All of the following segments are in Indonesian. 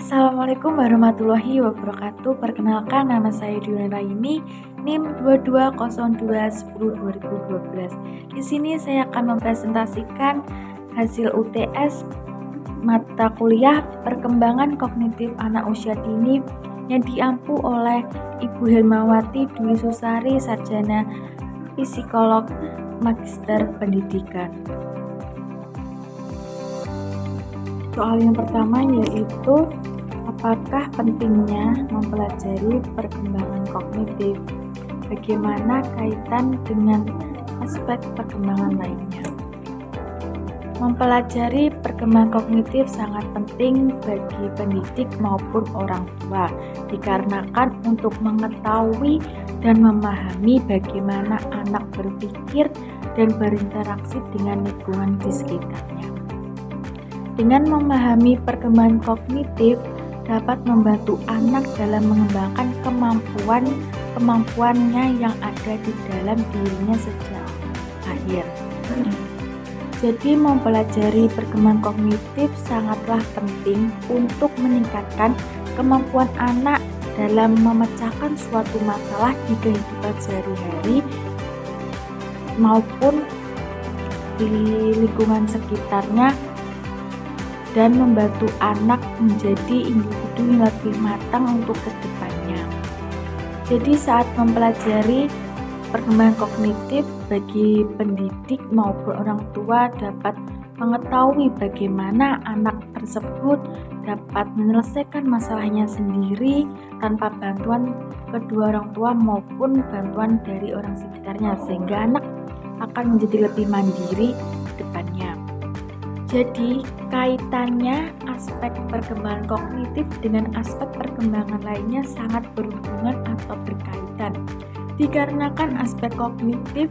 Assalamualaikum warahmatullahi wabarakatuh. Perkenalkan, nama saya Diona Raini, NIM 2202102012. Di sini saya akan mempresentasikan hasil UTS mata kuliah Perkembangan Kognitif Anak Usia Dini yang diampu oleh Ibu Hermawati Dwi Susari, Sarjana Psikolog Magister Pendidikan. Soal yang pertama yaitu apakah pentingnya mempelajari perkembangan kognitif? Bagaimana kaitan dengan aspek perkembangan lainnya? Mempelajari perkembangan kognitif sangat penting bagi pendidik maupun orang tua, dikarenakan untuk mengetahui dan memahami bagaimana anak berpikir dan berinteraksi dengan lingkungan di sekitarnya. Dengan memahami perkembangan kognitif dapat membantu anak dalam mengembangkan kemampuannya yang ada di dalam dirinya sejak lahir. Jadi mempelajari perkembangan kognitif sangatlah penting untuk meningkatkan kemampuan anak dalam memecahkan suatu masalah di kehidupan sehari-hari maupun di lingkungan sekitarnya, dan membantu anak menjadi individu yang lebih matang untuk kedepannya. Jadi saat mempelajari perkembangan kognitif, bagi pendidik maupun orang tua dapat mengetahui bagaimana anak tersebut dapat menyelesaikan masalahnya sendiri tanpa bantuan kedua orang tua maupun bantuan dari orang sekitarnya, sehingga anak akan menjadi lebih mandiri ke depannya. Jadi, kaitannya aspek perkembangan kognitif dengan aspek perkembangan lainnya sangat berhubungan atau berkaitan. Dikarenakan aspek kognitif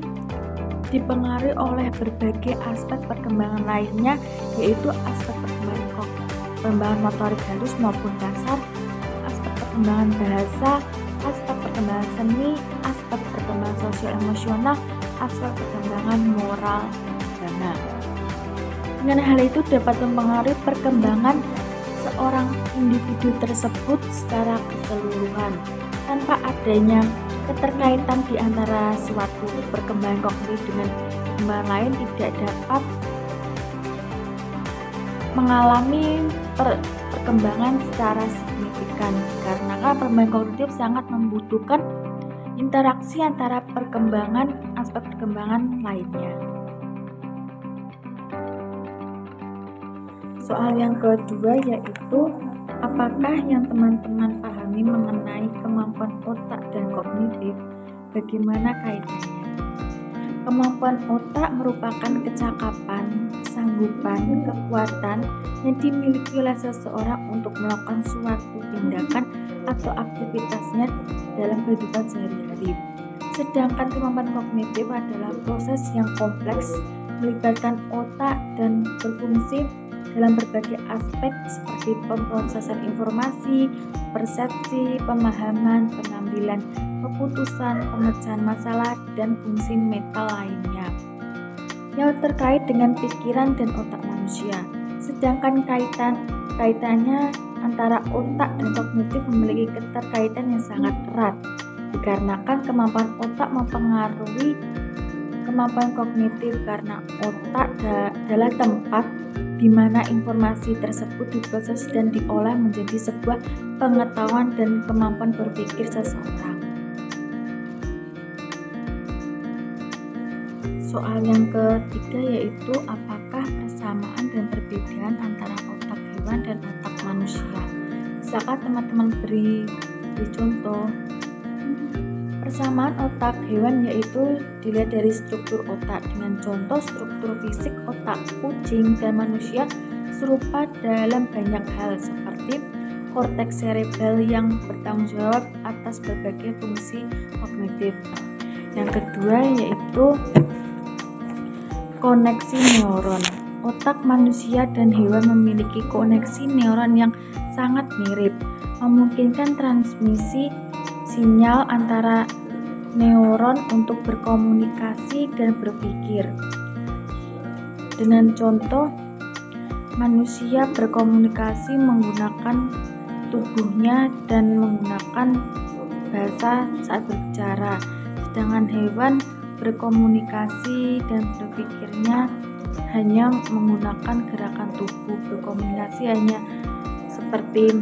dipengaruhi oleh berbagai aspek perkembangan lainnya, yaitu aspek perkembangan motorik halus maupun kasar, aspek perkembangan bahasa, aspek perkembangan seni, aspek perkembangan sosial emosional, aspek perkembangan moral agama. Dengan hal itu dapat mempengaruhi perkembangan seorang individu tersebut secara keseluruhan. Tanpa adanya keterkaitan di antara suatu perkembangan kognitif dengan perkembangan lain, tidak dapat mengalami perkembangan secara signifikan, karena perkembangan kognitif sangat membutuhkan interaksi antara aspek perkembangan lainnya. Soal yang kedua yaitu apakah yang teman-teman pahami mengenai kemampuan otak dan kognitif? Bagaimana kaitannya? Kemampuan otak merupakan kecakapan, kesanggupan, kekuatan yang dimiliki oleh seseorang untuk melakukan suatu tindakan atau aktivitasnya dalam kehidupan sehari-hari. Sedangkan kemampuan kognitif adalah proses yang kompleks, melibatkan otak dan berfungsi dalam berbagai aspek seperti pemrosesan informasi, persepsi, pemahaman, pengambilan keputusan, pemecahan masalah, dan fungsi mental lainnya yang terkait dengan pikiran dan otak manusia. Sedangkan kaitannya antara otak dan kognitif memiliki keterkaitan yang sangat erat, dikarenakan kemampuan otak mempengaruhi kemampuan kognitif, karena otak adalah tempat di mana informasi tersebut diproses dan diolah menjadi sebuah pengetahuan dan kemampuan berpikir seseorang. Soal yang ketiga yaitu apakah persamaan dan perbedaan antara otak hewan dan otak manusia? Bisakah teman-teman beri contoh? Persamaan otak hewan yaitu dilihat dari struktur otak, dengan contoh struktur fisik otak kucing dan manusia serupa dalam banyak hal, seperti korteks serebral yang bertanggung jawab atas berbagai fungsi kognitif. Yang kedua yaitu koneksi neuron. Otak manusia dan hewan memiliki koneksi neuron yang sangat mirip, memungkinkan transmisi sinyal antara neuron untuk berkomunikasi dan berpikir. Dengan contoh, manusia berkomunikasi menggunakan tubuhnya dan menggunakan bahasa saat berbicara. Sedangkan hewan berkomunikasi dan berpikirnya hanya menggunakan gerakan tubuh. Berkomunikasi hanya seperti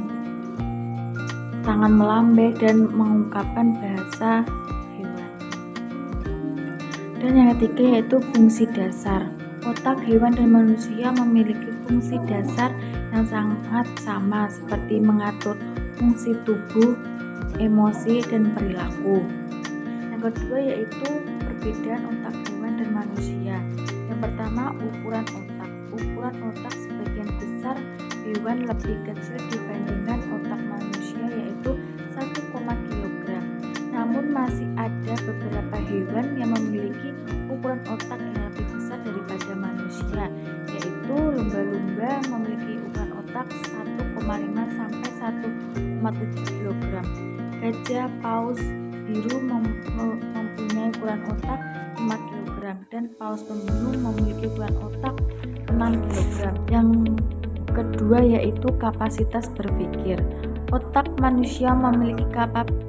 tangan melambai dan mengungkapkan bahasa hewan. Dan yang ketiga yaitu fungsi dasar. Otak hewan dan manusia memiliki fungsi dasar yang sangat sama, seperti mengatur fungsi tubuh, emosi, dan perilaku. Yang kedua yaitu perbedaan otak hewan dan manusia. Yang pertama, ukuran otak. Ukuran otak sebagian besar hewan lebih kecil dibandingkan otak manusia, yaitu 1, kg. Namun masih ada beberapa hewan yang memiliki ukuran otak yang lebih besar daripada manusia, yaitu lumba-lumba memiliki ukuran otak 1,5 sampai 1,7 kg. Gajah paus biru mempunyai ukuran otak 5 kg dan paus pembunuh memiliki ukuran otak 6 kg. Yang kedua yaitu kapasitas berpikir. Otak manusia memiliki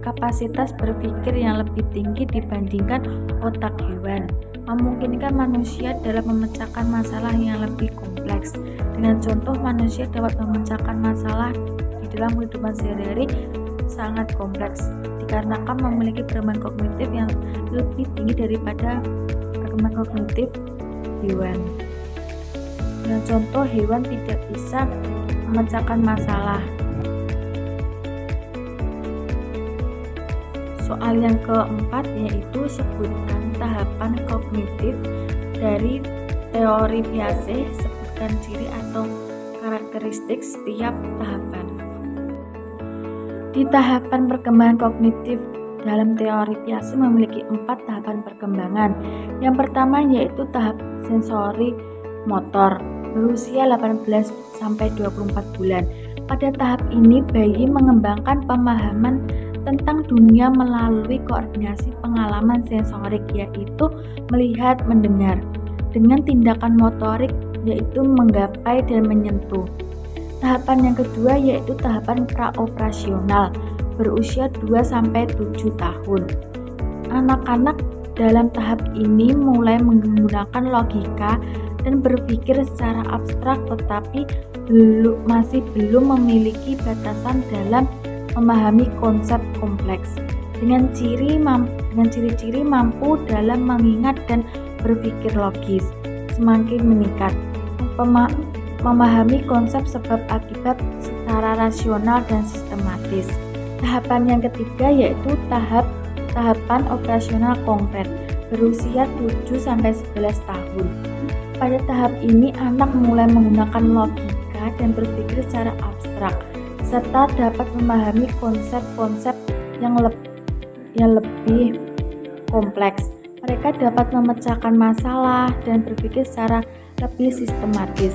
kapasitas berpikir yang lebih tinggi dibandingkan otak hewan, memungkinkan manusia dalam memecahkan masalah yang lebih kompleks. Dengan contoh, manusia dapat memecahkan masalah di dalam kehidupan sehari-hari sangat kompleks dikarenakan memiliki perkembangan kognitif yang lebih tinggi daripada perkembangan kognitif hewan. Dengan contoh, hewan tidak bisa memecahkan masalah. Soal yang keempat yaitu sebutkan tahapan kognitif dari teori Piaget, sebutkan ciri atau karakteristik setiap tahapan. Di tahapan perkembangan kognitif dalam teori Piaget memiliki 4 tahapan perkembangan. Yang pertama yaitu tahap sensori motor, berusia 18 sampai 24 bulan. Pada tahap ini bayi mengembangkan pemahaman tentang dunia melalui koordinasi pengalaman sensorik, yaitu melihat, mendengar, dengan tindakan motorik yaitu menggapai dan menyentuh. Tahapan yang kedua yaitu tahapan praoperasional, berusia 2 sampai 7 tahun. Anak-anak dalam tahap ini mulai menggunakan logika dan berpikir secara abstrak, tetapi masih belum memiliki batasan dalam memahami konsep kompleks. Dengan ciri-ciri mampu dalam mengingat dan berpikir logis. Semakin meningkat, memahami konsep sebab akibat secara rasional dan sistematis. Tahapan yang ketiga yaitu tahapan operasional konkret, berusia 7 sampai 11 tahun. Pada tahap ini anak mulai menggunakan logika dan berpikir secara abstrak, serta dapat memahami konsep-konsep yang lebih kompleks. Mereka dapat memecahkan masalah dan berpikir secara lebih sistematis.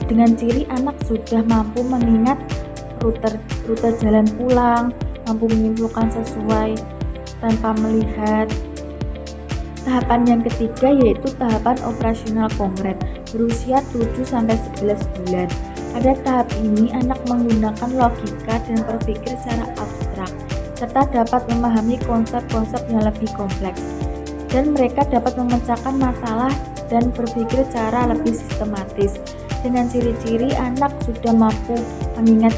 Dengan ciri anak sudah mampu mengingat rute jalan pulang, mampu menyimpulkan sesuai tanpa melihat. Tahapan yang ketiga yaitu tahapan operasional konkret, berusia 7 sampai 11 bulan. Pada tahap ini anak menggunakan logika dan berpikir secara abstrak, serta dapat memahami konsep-konsep yang lebih kompleks. Dan mereka dapat memecahkan masalah dan berpikir secara lebih sistematis. Dengan ciri-ciri anak sudah mampu mengingat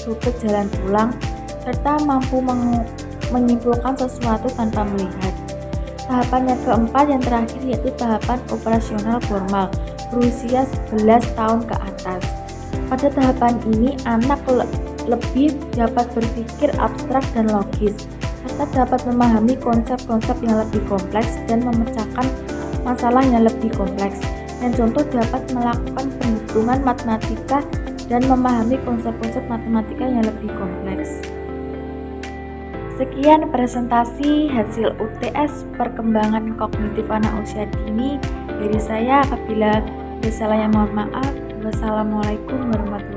rute jalan pulang, serta mampu menyimpulkan sesuatu tanpa melihat. Tahapan yang keempat yang terakhir yaitu tahapan operasional formal, berusia 11 tahun ke atas. Pada tahapan ini anak lebih dapat berpikir abstrak dan logis, serta dapat memahami konsep-konsep yang lebih kompleks dan memecahkan masalah yang lebih kompleks. Dan contoh dapat melakukan perhitungan matematika dan memahami konsep-konsep matematika yang lebih kompleks. Sekian presentasi hasil UTS perkembangan kognitif anak usia dini dari saya. Apabila ada salah, mohon maaf. Wassalamualaikum warahmatullahi wabarakatuh.